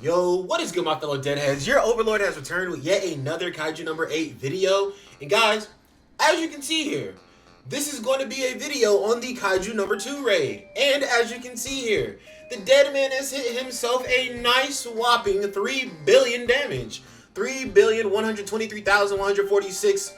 Yo, what is good, my fellow deadheads? Your overlord has returned with yet another Kaiju number 8 video. And guys, as you can see here, this is going to be a video on the Kaiju number 2 raid. And as you can see here, the dead man has hit himself a nice whopping 3 billion damage. 3,123,146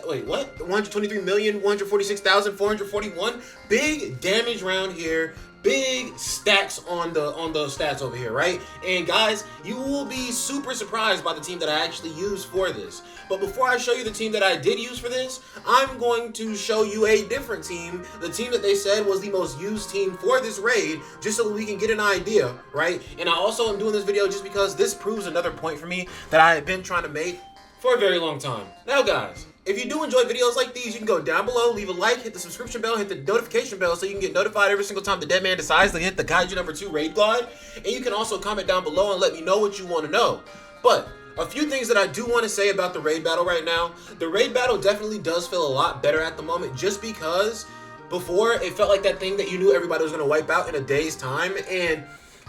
wait, what? 123,146,441. Big damage round here. Big stacks on the stats over here, right? And guys, you will be super surprised by the team that I actually used for this. But before I show you the team that I did use for this, I'm going to show you a different team. The team that they said was the most used team for this raid, just so that we can get an idea, right? And I also am doing this video just because this proves another point for me that I have been trying to make for a very long time. Now guys, if you do enjoy videos like these, you can go down below, leave a like, hit the subscription bell, hit the notification bell so you can get notified every single time the dead man decides to hit the Kaiju number 2 raid glide. And you can also comment down below and let me know what you want to know. But a few things that I do want to say about the raid battle right now. The raid battle definitely does feel a lot better at the moment, just because before it felt like that thing that you knew everybody was going to wipe out in a day's time. And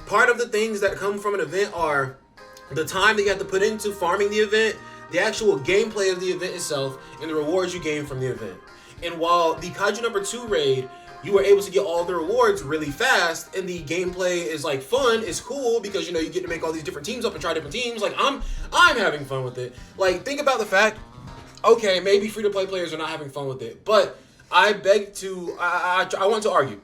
part of the things that come from an event are the time that you have to put into farming the event, the actual gameplay of the event itself, and the rewards you gain from the event. And while the Kaiju number 2 raid, you were able to get all the rewards really fast, and the gameplay is like fun, it's cool, because you know you get to make all these different teams up and try different teams. Like I'm having fun with it. Like, think about the fact, okay, maybe free-to-play players are not having fun with it, but I want to argue.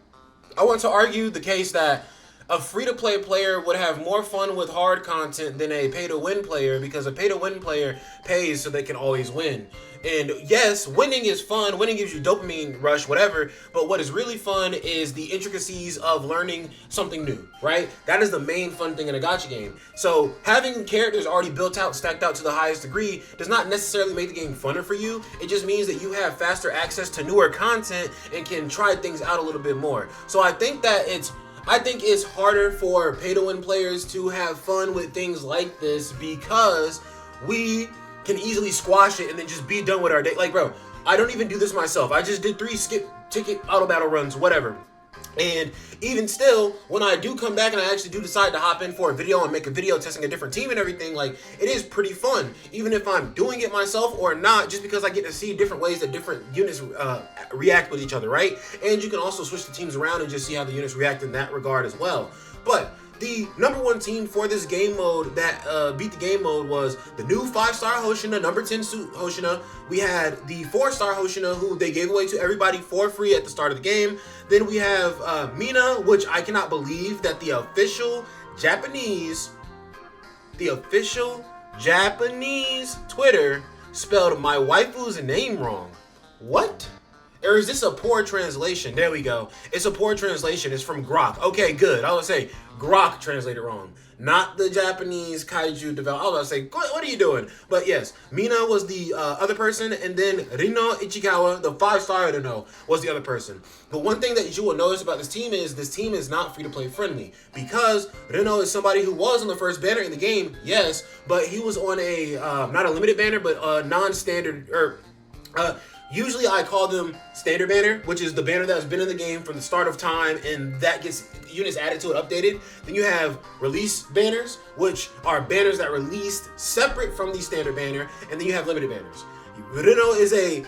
I want to argue the case that a free-to-play player would have more fun with hard content than a pay-to-win player, because a pay-to-win player pays so they can always win. And yes, winning is fun, winning gives you dopamine rush, whatever, but what is really fun is the intricacies of learning something new, right? That is the main fun thing in a gacha game. So having characters already built out, stacked out to the highest degree does not necessarily make the game funner for you. It just means that you have faster access to newer content and can try things out a little bit more. So I think it's harder for pay-to-win players to have fun with things like this, because we can easily squash it and then just be done with our day. Like, bro, I don't even do this myself. I just did 3 skip ticket auto battle runs, whatever. And even still, when I do come back and I actually do decide to hop in for a video and make a video testing a different team and everything, like, it is pretty fun, even if I'm doing it myself or not, just because I get to see different ways that different units react with each other, right? And you can also switch the teams around and just see how the units react in that regard as well. But the number 1 team for this game mode that beat the game mode was the new 5-star Hoshina, number 10 suit Hoshina. We had the 4-star Hoshina, who they gave away to everybody for free at the start of the game. Then we have Mina, which I cannot believe that the official Japanese Twitter spelled my waifu's name wrong. What? Or is this a poor translation? There we go. It's a poor translation. It's from Grok. Okay, good. I was going to say Grok translated wrong. Not the Japanese Kaiju developer. I was going to say, what are you doing? But yes, Mina was the other person, and then Rino Ichikawa, the 5-star Rino, was the other person. But one thing that you will notice about this team is not free-to-play friendly, because Rino is somebody who was on the first banner in the game, yes, but he was on a, not a limited banner, but a non-standard, usually I call them standard banner, which is the banner that's been in the game from the start of time, and that gets units added to it, updated. Then you have release banners, which are banners that released separate from the standard banner, and then you have limited banners. Rino is a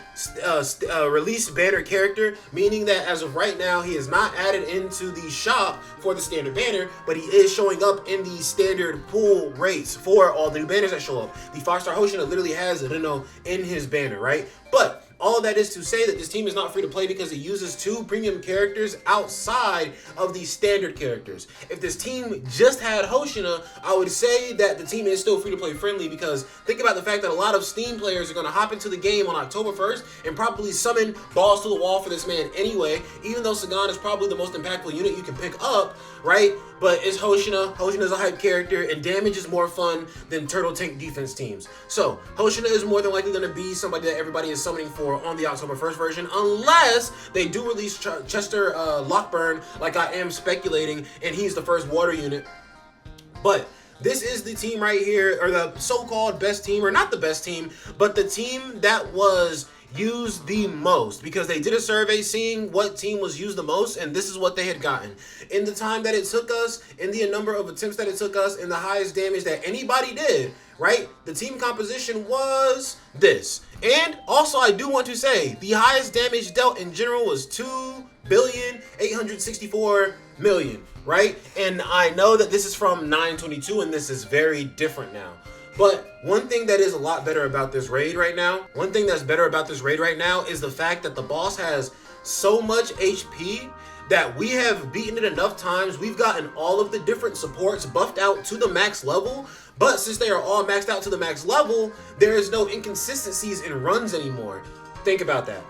release banner character, meaning that as of right now, he is not added into the shop for the standard banner, but he is showing up in the standard pool rates for all the new banners that show up. The 5-star Hoshina literally has Rino in his banner, right? But all of that is to say that this team is not free to play because it uses 2 premium characters outside of the standard characters. If this team just had Hoshina, I would say that the team is still free to play friendly, because think about the fact that a lot of Steam players are going to hop into the game on October 1st and probably summon balls to the wall for this man anyway, even though Sagan is probably the most impactful unit you can pick up, right? But it's Hoshina. Hoshina is a hype character, and damage is more fun than turtle tank defense teams. So Hoshina is more than likely going to be somebody that everybody is summoning for on the October 1st version, unless they do release Chester Lockburn, like I am speculating, and he's the first water unit. But this is the team right here, or the so-called best team, or not the best team, but the team that was used the most, because they did a survey seeing what team was used the most, and this is what they had gotten. In the time that it took us, in the number of attempts that it took us, in the highest damage that anybody did, right? The team composition was this. And also, I do want to say, the highest damage dealt in general was 2,864,000,000, right? And I know that this is from 922, and this is very different now. But one thing that is a lot better about this raid right now, is the fact that the boss has so much HP that we have beaten it enough times. We've gotten all of the different supports buffed out to the max level, but since they are all maxed out to the max level, there is no inconsistencies in runs anymore. Think about that.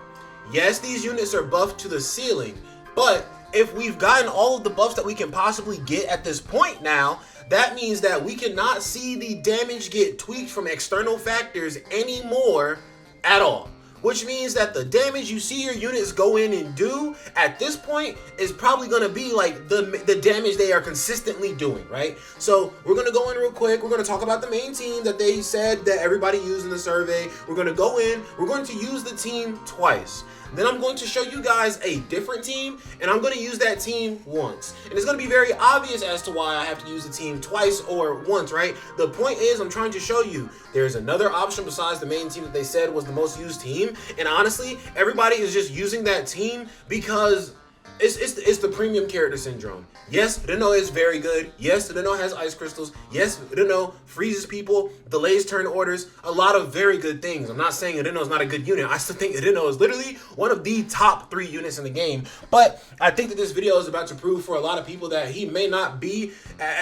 Yes, these units are buffed to the ceiling, but if we've gotten all of the buffs that we can possibly get at this point now, that means that we cannot see the damage get tweaked from external factors anymore at all. Which means that the damage you see your units go in and do at this point is probably going to be like the damage they are consistently doing, right? So we're going to go in real quick. We're going to talk about the main team that they said that everybody used in the survey. We're going to go in. We're going to use the team twice. Then I'm going to show you guys a different team, and I'm going to use that team once. And it's going to be very obvious as to why I have to use the team twice or once, right? The point is, I'm trying to show you there's another option besides the main team that they said was the most used team. And honestly, everybody is just using that team because it's the premium character syndrome. Yes, Reno is very good. Yes, Reno has ice crystals. Yes, Reno freezes people, delays turn orders, a lot of very good things. I'm not saying Reno is not a good unit. I still think Reno is literally one of the top 3 units in the game. But I think that this video is about to prove for a lot of people that he may not be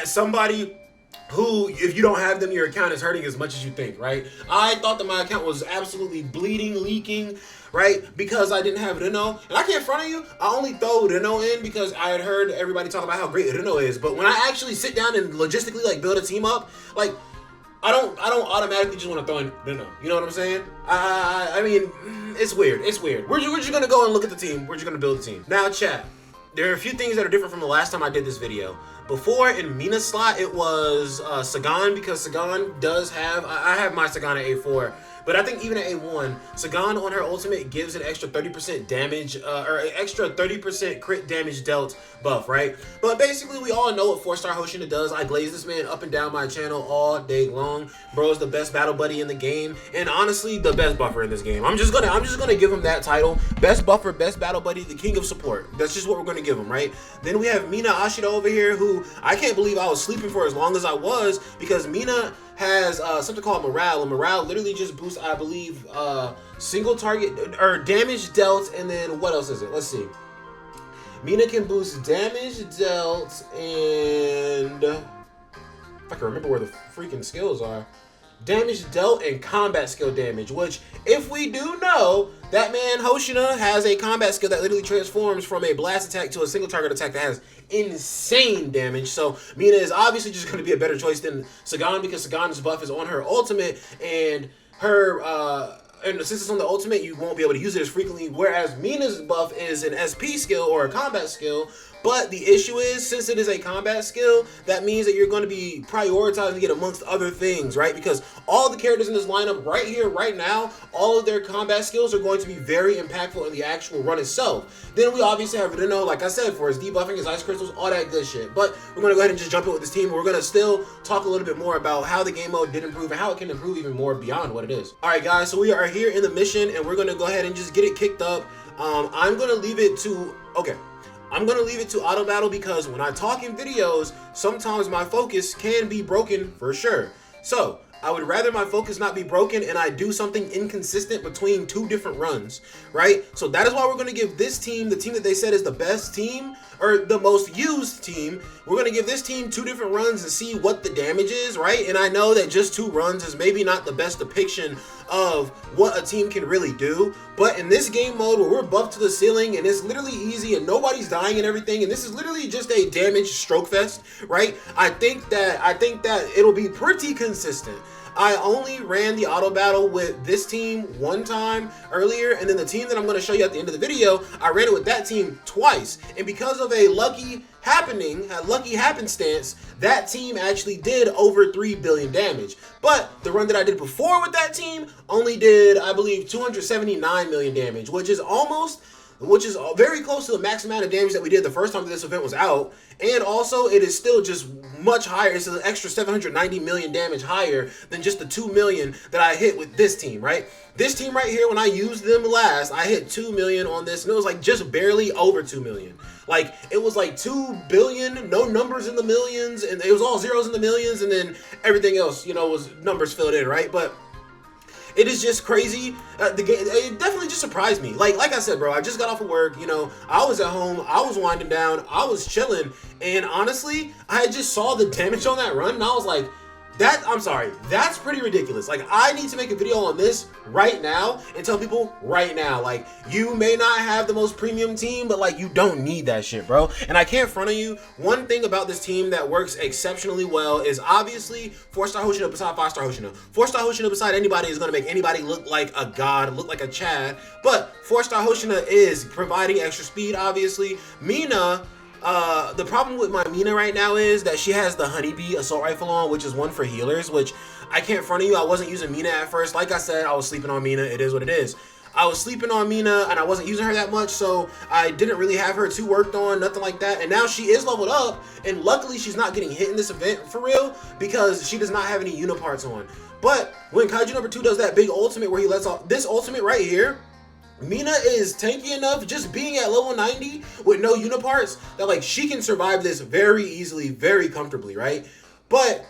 somebody who, if you don't have them, your account is hurting as much as you think, right? I thought that my account was absolutely bleeding, leaking, right? Because I didn't have Reno. And I can't front on you, I only throw Reno in because I had heard everybody talk about how great Reno is. But when I actually sit down and logistically like build a team up, like I don't automatically just want to throw in Reno. You know what I'm saying? I mean, it's weird. It's weird. We're just gonna go and look at the team. We're just gonna build the team. Now, chat. There are a few things that are different from the last time I did this video. Before, in Mina's slot, it was Sagan, because Sagan does have, I have my Sagan at A4, but I think even at A1, Sagan on her ultimate gives an extra 30% damage, or an extra 30% crit damage dealt buff, right? But basically, we all know what 4-star Hoshina does. I glaze this man up and down my channel all day long. Bro is the best battle buddy in the game, and honestly, the best buffer in this game. I'm just gonna give him that title. Best buffer, best battle buddy, the king of support. That's just what we're gonna give him, right? Then we have Mina Ashida over here, who I can't believe I was sleeping for as long as I was, because Mina has something called morale, and morale literally just boosts, I believe, single target or damage dealt, and then what else is it? Let's see. Mina can boost damage dealt, and if I can remember where the freaking skills are. Damage dealt and combat skill damage, which, if we do know, that man Hoshina has a combat skill that literally transforms from a blast attack to a single target attack that has insane damage. So Mina is obviously just going to be a better choice than Sagan, because Sagan's buff is on her ultimate, and her and since it's on the ultimate, you won't be able to use it as frequently, whereas Mina's buff is an SP skill or a combat skill. But the issue is, since it is a combat skill, that means that you're going to be prioritizing it amongst other things, right? Because all the characters in this lineup right here, right now, all of their combat skills are going to be very impactful in the actual run itself. Then we obviously have Reno, like I said, for his debuffing, his ice crystals, all that good shit. But we're going to go ahead and just jump in with this team. We're going to still talk a little bit more about how the game mode did improve and how it can improve even more beyond what it is. All right, guys, so we are here in the mission, and we're going to go ahead and just get it kicked up. I'm going to leave it to... Okay. I'm going to leave it to auto battle, because when I talk in videos, sometimes my focus can be broken for sure. So I would rather my focus not be broken and I do something inconsistent between 2 different runs, right? So that is why we're going to give this team, the team that they said is the best team, or the most used team, we're going to give this team 2 different runs and see what the damage is, right? And I know that just 2 runs is maybe not the best depiction of what a team can really do, but in this game mode where we're buffed to the ceiling and it's literally easy and nobody's dying and everything, and this is literally just a damage stroke fest, right? I think that it'll be pretty consistent. I only ran the auto battle with this team one time earlier, and then the team that I'm going to show you at the end of the video, I ran it with that team twice. And because of a lucky happenstance, that team actually did over 3 billion damage. But the run that I did before with that team only did, I believe, 279 million damage, which is very close to the max amount of damage that we did the first time that this event was out. And also, it is still just much higher. It's an extra 790 million damage higher than just the 2 million that I hit with this team, right? This team right here, when I used them last, I hit 2 million on this, and it was like just barely over 2 million. Like, it was like 2 billion, no numbers in the millions, and it was all zeros in the millions, and then everything else, you know, was numbers filled in, right? But it is just crazy. The game, it definitely just surprised me. Like I said, bro, I just got off of work, you know, I was at home, I was winding down, I was chilling, and honestly, I just saw the damage on that run, and I was like, that's pretty ridiculous. Like, I need to make a video on this right now and tell people right now, like, you may not have the most premium team, but like, you don't need that shit, bro. And I can't front on you. One thing about this team that works exceptionally well is obviously 4-star Hoshino beside 5-star Hoshino. 4-star Hoshino beside anybody is going to make anybody look like a god, look like a Chad. But 4-star Hoshino is providing extra speed, obviously. Mina, the problem with my Mina right now is that she has the Honeybee assault rifle on, which is one for healers, which I can't front of you. I wasn't using Mina at first. Like I said, I was sleeping on Mina. It is what it is. I was sleeping on Mina and I wasn't using her that much, so I didn't really have her too worked on, nothing like that. And now she is leveled up, and luckily she's not getting hit in this event for real because she does not have any uniparts on. But when Kaiju number 2 does that big ultimate where he lets off this ultimate right here, Mina is tanky enough, just being at level 90 with no uniparts, that like she can survive this very easily, very comfortably, right? But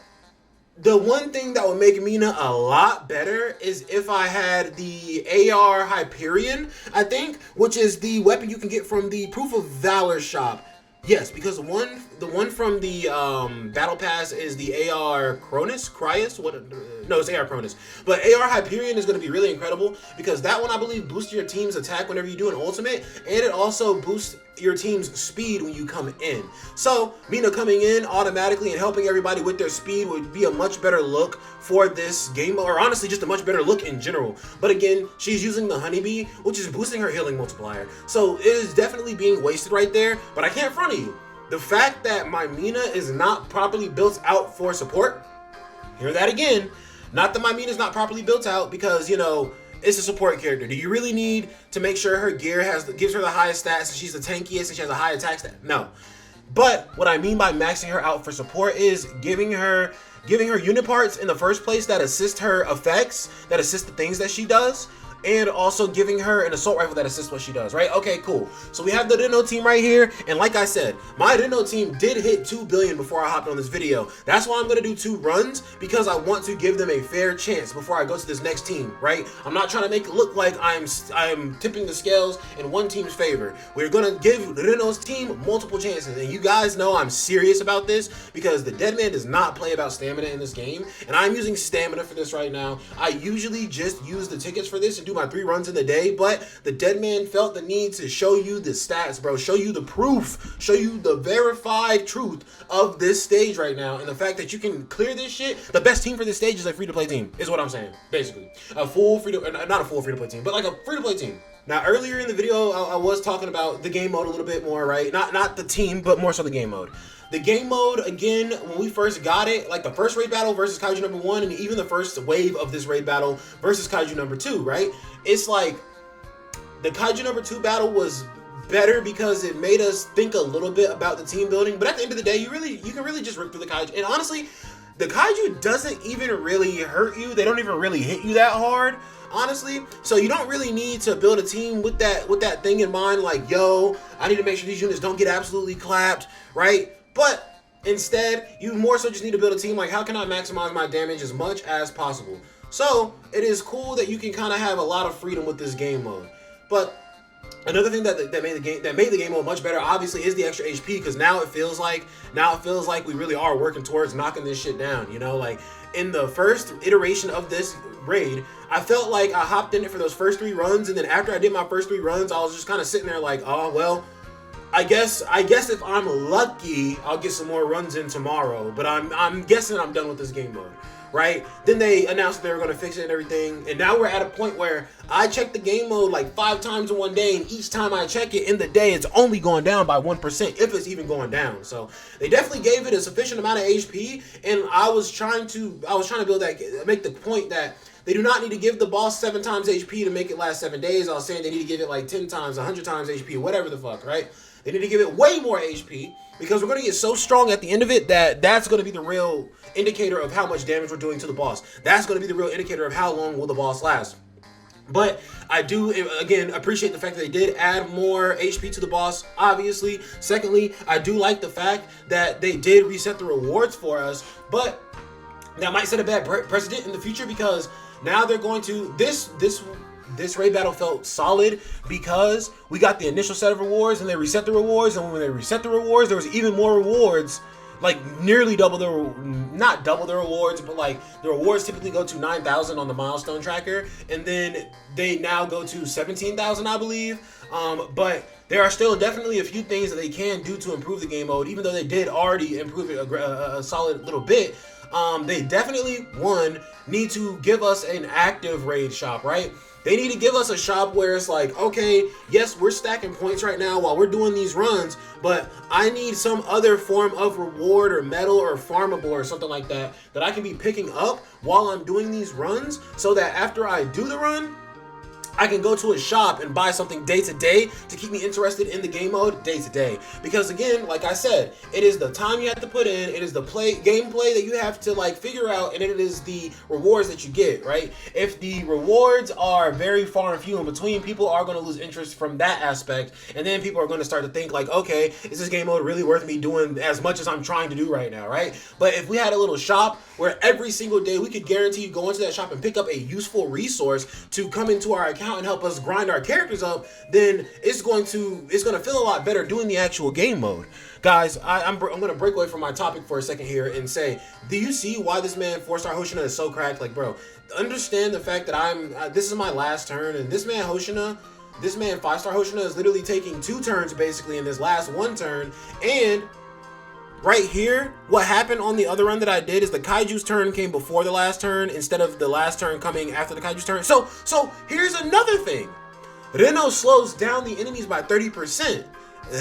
the one thing that would make Mina a lot better is if I had the AR Hyperion, I think, which is the weapon you can get from the Proof of Valor shop. Yes, because the one from the battle pass is the AR Cronus? No, it's AR Cronus. But AR Hyperion is going to be really incredible because that one, I believe, boosts your team's attack whenever you do an ultimate, and it also boosts your team's speed when you come in. So Mina coming in automatically and helping everybody with their speed would be a much better look for this game, or honestly just a much better look in general. But again, she's using the Honeybee, which is boosting her healing multiplier, so it is definitely being wasted right there. But I can't front of you, the fact that my Mina is not properly built out for support, hear that again, not that my Mina is not properly built out because, you know, it's a support character. Do you really need to make sure her gear gives her the highest stats and she's the tankiest and she has a high attack stat? No. But what I mean by maxing her out for support is giving her unit parts in the first place that assist her effects, that assist the things that she does, and also giving her an assault rifle that assists what she does, right? Okay, cool. So we have the Reno team right here, and like I said, my Reno team did hit 2 billion before I hopped on this video. That's why I'm gonna do 2 runs, because I want to give them a fair chance before I go to this next team, right? I'm not trying to make it look like I'm tipping the scales in one team's favor. We're gonna give Reno's team multiple chances, and you guys know I'm serious about this because the Deadman does not play about stamina in this game, and I'm using stamina for this right now. I usually just use the tickets for this and do my 3 runs in the day, but the Deadman felt the need to show you the stats, bro, show you the proof, show you the verified truth of this stage right now, and the fact that you can clear this shit. The best team for this stage is a free-to-play team, is what I'm saying, basically. A full not a full free-to-play team, but like a free-to-play team. Now, earlier in the video, I was talking about the game mode a little bit more, right? Not the team, but more so the game mode. The game mode, again, when we first got it, like the first raid battle versus Kaiju number 1, and even the first wave of this raid battle versus Kaiju number 2, right? It's like the Kaiju number 2 battle was better because it made us think a little bit about the team building, but at the end of the day, you can really just rip through the Kaiju. And honestly, the Kaiju doesn't even really hurt you. They don't even really hit you that hard, honestly. So you don't really need to build a team with that thing in mind, like, yo, I need to make sure these units don't get absolutely clapped, right? But instead, you more so just need to build a team like, how can I maximize my damage as much as possible? So it is cool that you can kind of have a lot of freedom with this game mode. But another thing that made the game mode much better, obviously, is the extra HP, because now it feels like we really are working towards knocking this shit down. You know, like in the first iteration of this raid, I felt like I hopped in it for those first 3 runs, and then after I did my first 3 runs, I was just kind of sitting there like, oh well, I guess if I'm lucky, I'll get some more runs in tomorrow. But I'm guessing I'm done with this game mode, right? Then they announced that they were gonna fix it and everything, and now we're at a point where I check the game mode like 5 times in one day, and each time I check it in the day, it's only going down by 1%, if it's even going down. So they definitely gave it a sufficient amount of HP, and I was trying to build that, make the point that they do not need to give the boss 7 times HP to make it last 7 days. I was saying they need to give it like 10 times, 100 times HP, whatever the fuck, right? They need to give it way more HP, because we're going to get so strong at the end of it that that's going to be the real indicator of how much damage we're doing to the boss. That's going to be the real indicator of how long will the boss last. But I do, again, appreciate the fact that they did add more HP to the boss, obviously. Secondly, I do like the fact that they did reset the rewards for us, but that might set a bad precedent in the future, because now they're going to, this raid battle felt solid because we got the initial set of rewards and they reset the rewards, and when they reset the rewards, there was even more rewards, like nearly double the, not double the rewards, but like the rewards typically go to 9,000 on the milestone tracker, and then they now go to 17,000, I believe. But there are still definitely a few things that they can do to improve the game mode, even though they did already improve it a solid little bit. They definitely, one, need to give us an active raid shop, right? They need to give us a shop where it's like, okay, yes, we're stacking points right now while we're doing these runs, but I need some other form of reward or medal or farmable or something like that that I can be picking up while I'm doing these runs, so that after I do the run, I can go to a shop and buy something day to day to keep me interested in the game mode day to day. Because again, like I said, it is the time you have to put in, it is the gameplay that you have to like figure out, and it is the rewards that you get, right? If the rewards are very far and few in between, people are going to lose interest from that aspect, and then people are going to start to think like, okay, is this game mode really worth me doing as much as I'm trying to do right now, right? But if we had a little shop where every single day we could guarantee you go into that shop and pick up a useful resource to come into our account and help us grind our characters up, then it's going to feel a lot better doing the actual game mode. Guys, I'm going to break away from my topic for a second here and say, do you see why this man 4-star Hoshina is so cracked? Like, bro, understand the fact that this is my last turn, and this man 5-star Hoshina is literally taking 2 turns basically in this last 1 turn. And right here, what happened on the other run that I did is the Kaiju's turn came before the last turn instead of the last turn coming after the Kaiju's turn. So here's another thing. Reno slows down the enemies by 30%.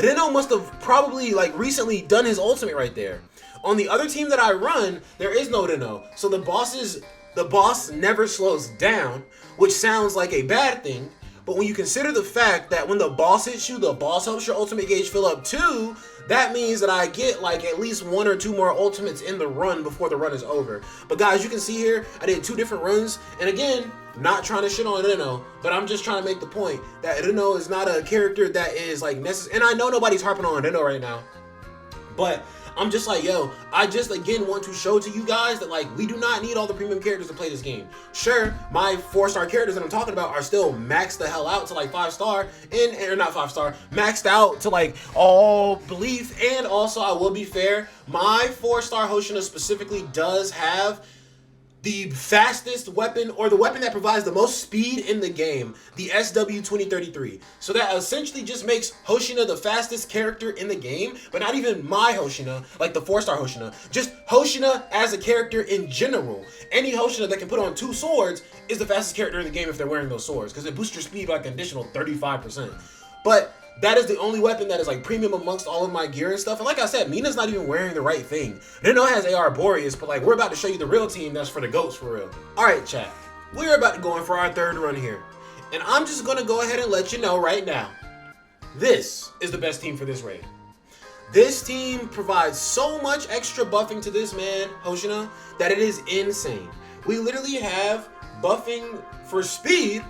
Reno must have probably like recently done his ultimate right there. On the other team that I run, there is no Reno. So the boss never slows down, which sounds like a bad thing. But when you consider the fact that when the boss hits you, the boss helps your ultimate gauge fill up too, that means that I get like at least 1 or 2 more ultimates in the run before the run is over. But guys, you can see here, I did 2 different runs. And again, not trying to shit on Reno, but I'm just trying to make the point that Reno is not a character that is like necessary. And I know nobody's harping on Reno right now, but I'm just like, yo, I just again want to show to you guys that like we do not need all the premium characters to play this game. Sure, my 4-star characters that I'm talking about are still maxed the hell out to like 5-star, or not 5-star, maxed out to like all belief. And also, I will be fair, my 4-star Hoshina specifically does have the fastest weapon, or the weapon that provides the most speed in the game, the SW2033. So that essentially just makes Hoshina the fastest character in the game, but not even my Hoshina, like the 4-star Hoshina. Just Hoshina as a character in general. Any Hoshina that can put on 2 swords is the fastest character in the game if they're wearing those swords, because it boosts your speed by like an additional 35%. But that is the only weapon that is like premium amongst all of my gear and stuff. And like I said, Mina's not even wearing the right thing. Reno has AR Boreas, but like we're about to show you the real team that's for the GOATs for real. Alright chat, we're about to go in for our 3rd run here. And I'm just gonna go ahead and let you know right now, this is the best team for this raid. This team provides so much extra buffing to this man, Hoshina, that it is insane. We literally have buffing for speed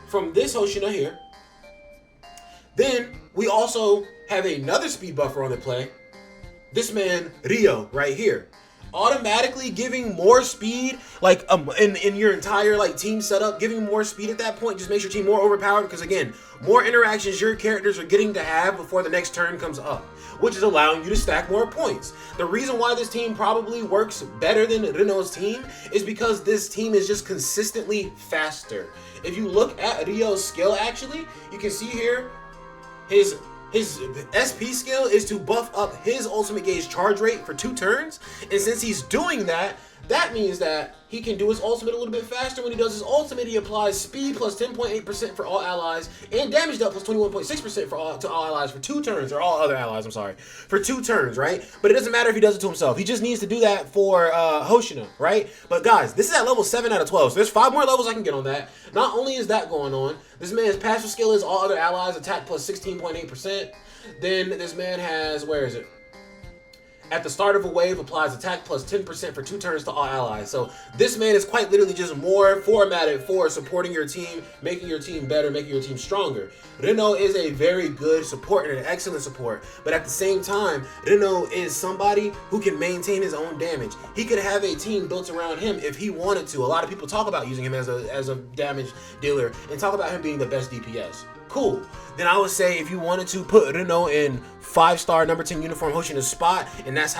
from this Hoshina here. Then we also have another speed buffer on the play. This man, Rio, right here. Automatically giving more speed, like in your entire like team setup, giving more speed at that point just makes your team more overpowered, because again, more interactions your characters are getting to have before the next turn comes up, which is allowing you to stack more points. The reason why this team probably works better than Reno's team is because this team is just consistently faster. If you look at Rio's skill, actually, you can see here, his His SP skill is to buff up his ultimate gauge charge rate for 2 turns, and since he's doing that, that means that he can do his ultimate a little bit faster. When he does his ultimate, he applies speed plus 10.8% for all allies and damage dealt plus 21.6% for all allies for 2 turns, or all other allies, I'm sorry, for 2 turns, right? But it doesn't matter if he does it to himself. He just needs to do that for Hoshina, right? But guys, this is at level 7 out of 12, so there's 5 more levels I can get on that. Not only is that going on, this man's passive skill is all other allies attack plus 16.8%. Then this man has, where is it? At the start of a wave, applies attack plus 10% for 2 turns to all allies. So this man is quite literally just more formatted for supporting your team, making your team better, making your team stronger. Reno is a very good support and an excellent support, but at the same time, Reno is somebody who can maintain his own damage. He could have a team built around him if he wanted to. A lot of people talk about using him as a damage dealer and talk about him being the best DPS. Cool. Then I would say if you wanted to put Reno in 5-star number 10 uniform Hoshina's spot, and that's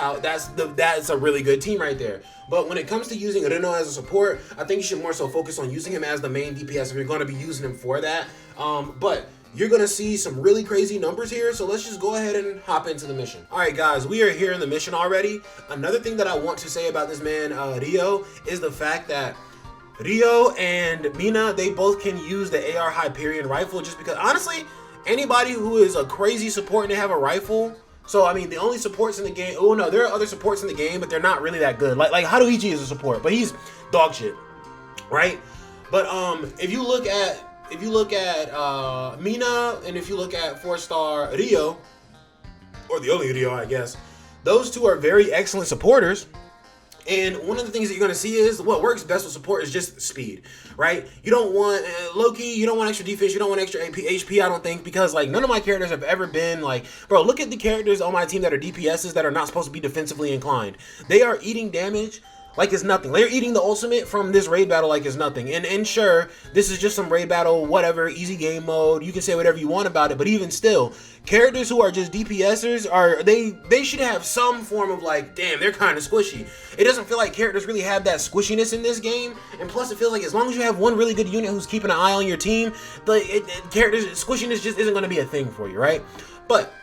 a really good team right there. But when it comes to using Reno as a support, I think you should more so focus on using him as the main DPS if you're going to be using him for that. But you're going to see some really crazy numbers here, so let's just go ahead and hop into the mission. Alright guys, we are here in the mission already. Another thing that I want to say about this man, Rio, is the fact that Rio and Mina, they both can use the AR Hyperion rifle, just because, honestly, anybody who is a crazy support and they have a rifle, so, I mean, the only supports in the game, oh no, there are other supports in the game, but they're not really that good. Like Haruichi is a support, but he's dog shit, right? But, if you look at Mina, and if you look at 4-star Rio, or the only Rio, I guess, those two are very excellent supporters. And one of the things that you're going to see is what works best with support is just speed, right? You don't want, low-key, you don't want extra defense, you don't want extra HP, I don't think, because, like, none of my characters have ever been, like, bro, look at the characters on my team that are DPSs that are not supposed to be defensively inclined. They are eating damage like it's nothing. They're eating the ultimate from this raid battle like it's nothing. And sure, this is just some raid battle, whatever, easy game mode. You can say whatever you want about it, but even still, characters who are just DPSers are they should have some form of like, damn, they're kind of squishy. It doesn't feel like characters really have that squishiness in this game, and plus it feels like as long as you have one really good unit who's keeping an eye on your team, characters squishiness just isn't going to be a thing for you, right? But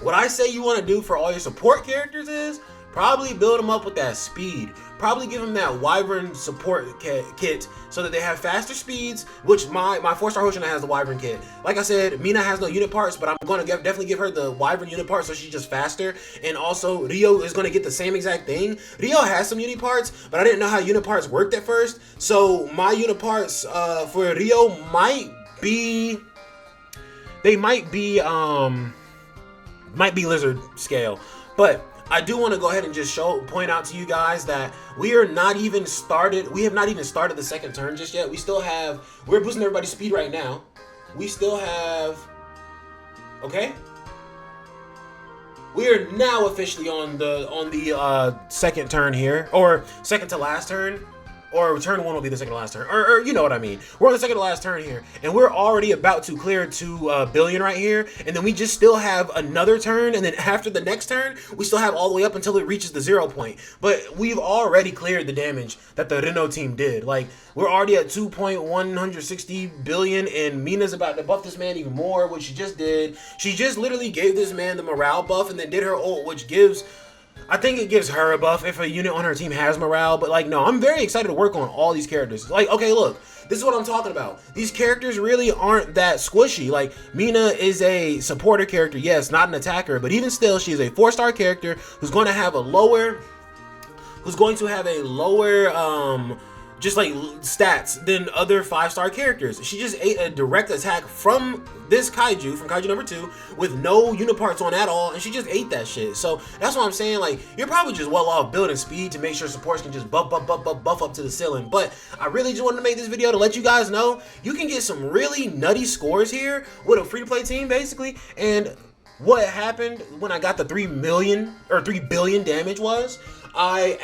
what I say you want to do for all your support characters is probably build them up with that speed. Probably give them that Wyvern support kit so that they have faster speeds, which my 4-star Hoshina has the Wyvern kit. Like I said, Mina has no unit parts, but I'm going to definitely give her the Wyvern unit parts so she's just faster. And also, Rio is going to get the same exact thing. Rio has some unit parts, but I didn't know how unit parts worked at first. So my unit parts for Rio might be lizard scale. But I do want to go ahead and just point out to you guys that we have not even started the second turn just yet. We're boosting everybody's speed right now. We still have, okay? We are now officially on the second turn here, or second to last turn. Or turn 1 will be the second to last turn. Or you know what I mean. We're on the second to last turn here. And we're already about to clear 2 billion right here. And then we just still have another turn. And then after the next turn, we still have all the way up until it reaches the 0 point. But we've already cleared the damage that the Reno team did. Like, we're already at 2.160 billion. And Mina's about to buff this man even more, which she just did. She just literally gave this man the morale buff and then did her ult, which gives... I think it gives her a buff if a unit on her team has morale, but like, no, I'm very excited to work on all these characters. Like, okay, look, this is what I'm talking about. These characters really aren't that squishy. Like, Mina is a supporter character, yes, not an attacker, but even still, she is a 4-star character who's going to have a lower, just like stats than other 5-star characters. She just ate a direct attack from this Kaiju, from Kaiju number 2, with no unit parts on at all, and she just ate that shit. So that's what I'm saying. Like, you're probably just well off building speed to make sure supports can just buff up to the ceiling. But I really just wanted to make this video to let you guys know you can get some really nutty scores here with a free-to-play team, basically. And what happened when I got the 3 billion damage was, I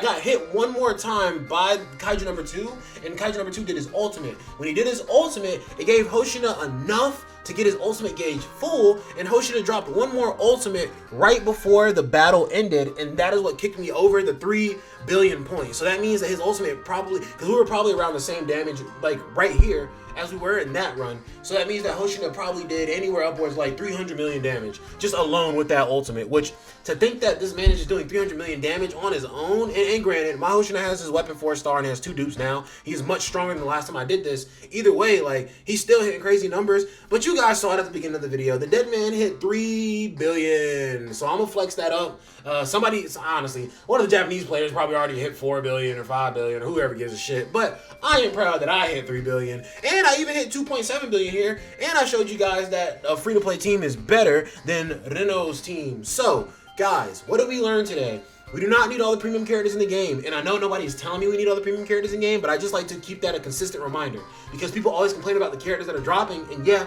got hit one more time by Kaiju number 2, and Kaiju number 2 did his ultimate. When he did his ultimate, it gave Hoshina enough to get his ultimate gauge full, and Hoshina dropped one more ultimate right before the battle ended, and that is what kicked me over the 3 billion points. So that means that his ultimate probably, because we were probably around the same damage, like right here, as we were in that run. So that means that Hoshina probably did anywhere upwards like 300 million damage just alone with that ultimate, which to think that this man is just doing 300 million damage on his own, and granted, my Hoshina has his weapon 4-star and has 2 dupes now. He's much stronger than the last time I did this. Either way, like, he's still hitting crazy numbers, but you guys saw it at the beginning of the video. The dead man hit 3 billion. So I'm gonna flex that up. Somebody, honestly, one of the Japanese players probably already hit 4 billion or 5 billion or whoever gives a shit, but I am proud that I hit 3 billion, and I even hit 2.7 billion here, and I showed you guys that a free-to-play team is better than Renault's team. So, guys, what did we learn today? We do not need all the premium characters in the game, and I know nobody's telling me we need all the premium characters in the game, but I just like to keep that a consistent reminder, because people always complain about the characters that are dropping, and yeah,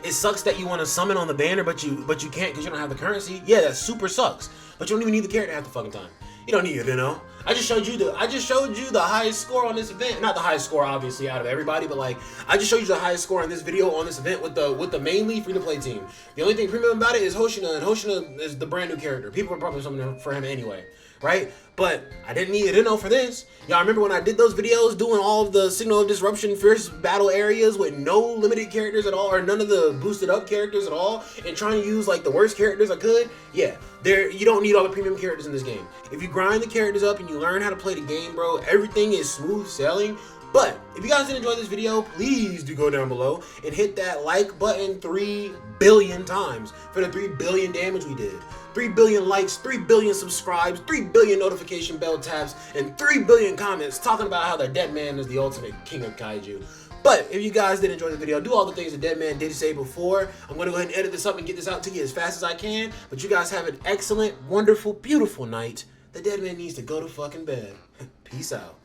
it sucks that you want to summon on the banner, but you can't because you don't have the currency. Yeah, that super sucks. But you don't even need the character half the fucking time. You don't need it, you know. I just showed you the highest score on this event. Not the highest score, obviously, out of everybody, but like I just showed you the highest score in this video on this event with the mainly free-to-play team. The only thing premium about it is Hoshina, and Hoshina is the brand new character. People are probably summoning for him anyway, right? But I didn't need Reno for this. Y'all remember when I did those videos doing all of the Signal of Disruption fierce battle areas with no limited characters at all, or none of the boosted up characters at all, and trying to use like the worst characters I could? Yeah, you don't need all the premium characters in this game. If you grind the characters up and you learn how to play the game, bro, everything is smooth sailing. But if you guys did enjoy this video, please do go down below and hit that like button 3 billion times for the 3 billion damage we did. 3 billion likes, 3 billion subscribes, 3 billion notification bell taps, and 3 billion comments talking about how the dead man is the ultimate king of kaiju. But if you guys did enjoy the video, do all the things the dead man did say before. I'm going to go ahead and edit this up and get this out to you as fast as I can. But you guys have an excellent, wonderful, beautiful night. The dead man needs to go to fucking bed. Peace out.